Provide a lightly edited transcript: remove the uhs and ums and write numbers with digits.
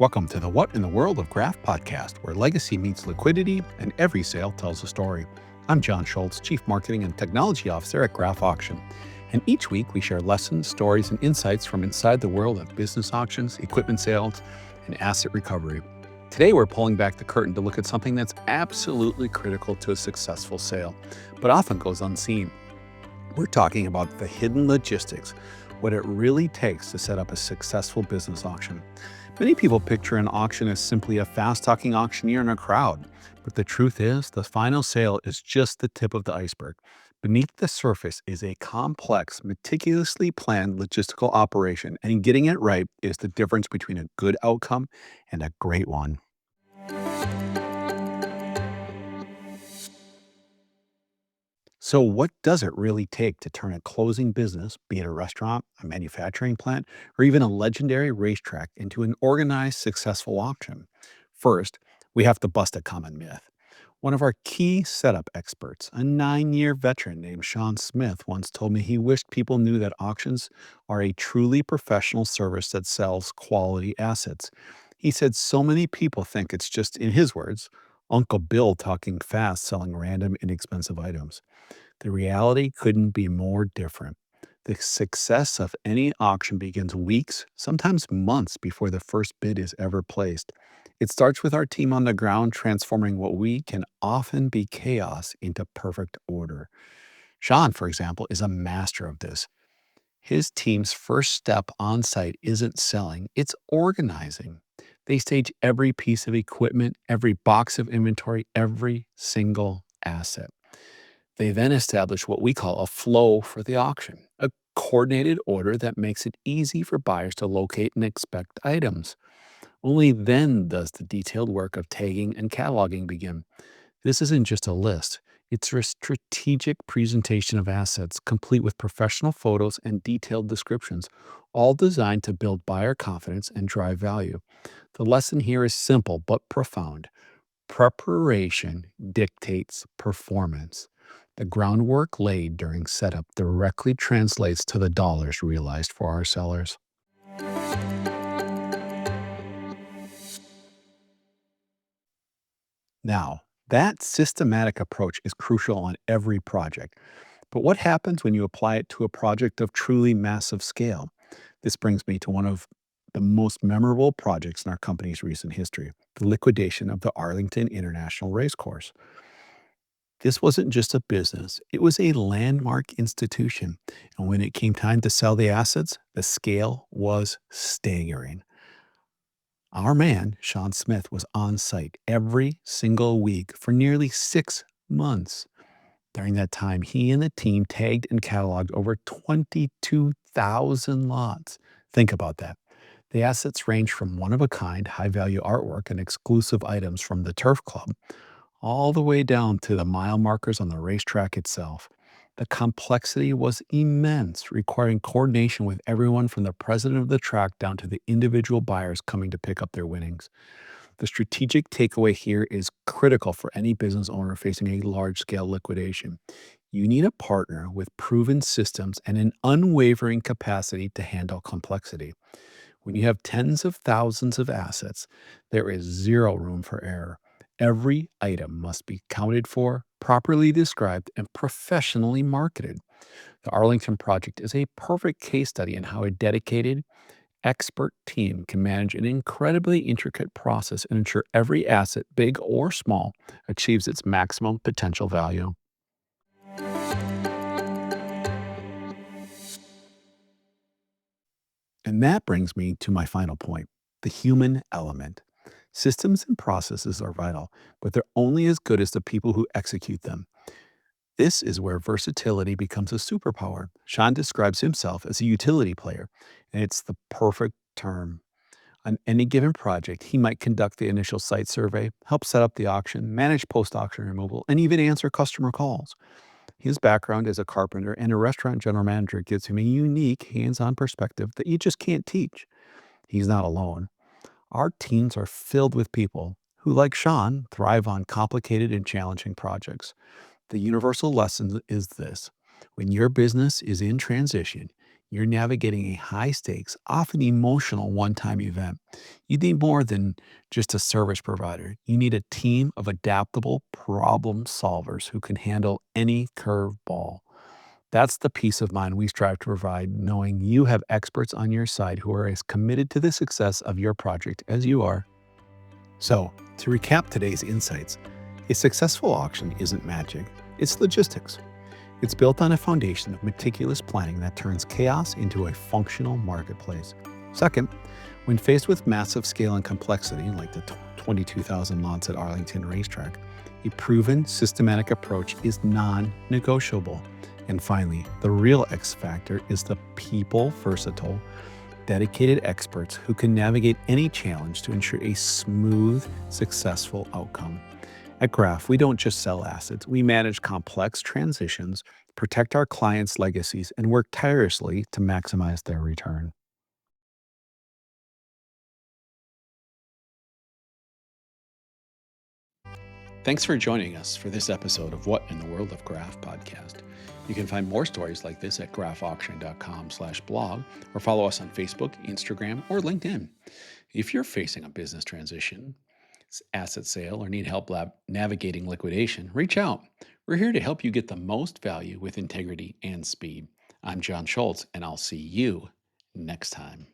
Welcome to the What in the World of Graph podcast, where legacy meets liquidity and every sale tells a story. I'm John Schultz, Chief Marketing and Technology Officer at Graph Auction. And each week we share lessons, stories, and insights from inside the world of business auctions, equipment sales, and asset recovery. Today we're pulling back the curtain to look at something that's absolutely critical to a successful sale, but often goes unseen. We're talking about the hidden logistics, what it really takes to set up a successful business auction. Many people picture an auction as simply a fast-talking auctioneer in a crowd, but the truth is, the final sale is just the tip of the iceberg. Beneath the surface is a complex, meticulously planned logistical operation, and getting it right is the difference between a good outcome and a great one. So, what does it really take to turn a closing business, be it a restaurant, a manufacturing plant, or even a legendary racetrack, into an organized, successful auction? First, we have to bust a common myth. One of our key setup experts, a 9-year veteran named Sean Smith, once told me he wished people knew that auctions are a truly professional service that sells quality assets. He said so many people think it's just, in his words, Uncle Bill talking fast selling random inexpensive items. The reality couldn't be more different. The success of any auction begins weeks, sometimes months before the first bid is ever placed. It starts with our team on the ground transforming what we can often be chaos into perfect order. Sean, for example, is a master of this. His team's first step on site isn't selling, it's organizing. They stage every piece of equipment, every box of inventory, every single asset. They then establish what we call a flow for the auction, a coordinated order that makes it easy for buyers to locate and inspect items. Only then does the detailed work of tagging and cataloging begin. This isn't just a list, it's a strategic presentation of assets, complete with professional photos and detailed descriptions, all designed to build buyer confidence and drive value. The lesson here is simple but profound. Preparation dictates performance. The groundwork laid during setup directly translates to the dollars realized for our sellers. Now, that systematic approach is crucial on every project. But what happens when you apply it to a project of truly massive scale? This brings me to one of the most memorable projects in our company's recent history, the liquidation of the Arlington International Racecourse. This wasn't just a business, it was a landmark institution. And when it came time to sell the assets, the scale was staggering. Our man, Sean Smith, was on site every single week for nearly 6 months. During that time, he and the team tagged and cataloged over 22,000 lots. Think about that. The assets range from one of a kind, high value artwork and exclusive items from the Turf Club all the way down to the mile markers on the racetrack itself. The complexity was immense, requiring coordination with everyone from the president of the track down to the individual buyers coming to pick up their winnings. The strategic takeaway here is critical for any business owner facing a large scale liquidation. You need a partner with proven systems and an unwavering capacity to handle complexity. When you have tens of thousands of assets, there is zero room for error. Every item must be accounted for, properly described, and professionally marketed. The Arlington project is a perfect case study in how a dedicated, expert team can manage an incredibly intricate process and ensure every asset, big or small, achieves its maximum potential value. And that brings me to my final point, the human element. Systems and processes are vital, but they're only as good as the people who execute them. This is where versatility becomes a superpower. Sean describes himself as a utility player, and it's the perfect term. On any given project, he might conduct the initial site survey, help set up the auction, manage post auction removal, and even answer customer calls. His background as a carpenter and a restaurant general manager gives him a unique hands on perspective that you just can't teach. He's not alone. Our teams are filled with people who, like Sean, thrive on complicated and challenging projects. The universal lesson is this: when your business is in transition, You're navigating a high stakes, often emotional one time event. You need more than just a service provider. You need a team of adaptable problem solvers who can handle any curveball. That's the peace of mind we strive to provide, knowing you have experts on your side who are as committed to the success of your project as you are. So, to recap today's insights, a successful auction isn't magic, it's logistics. It's built on a foundation of meticulous planning that turns chaos into a functional marketplace. Second, when faced with massive scale and complexity, like the 22,000 lots at Arlington Racetrack, a proven systematic approach is non negotiable. And finally, the real X factor is the people versatile, dedicated experts who can navigate any challenge to ensure a smooth, successful outcome. At Graph, we don't just sell assets, we manage complex transitions, protect our clients' legacies, and work tirelessly to maximize their return. Thanks for joining us for this episode of What in the World of Graph podcast. You can find more stories like this at graphauction.com/blog or follow us on Facebook, Instagram, or LinkedIn. If you're facing a business transition, asset sale, or need help navigating liquidation, reach out. We're here to help you get the most value with integrity and speed. I'm John Schultz, and I'll see you next time.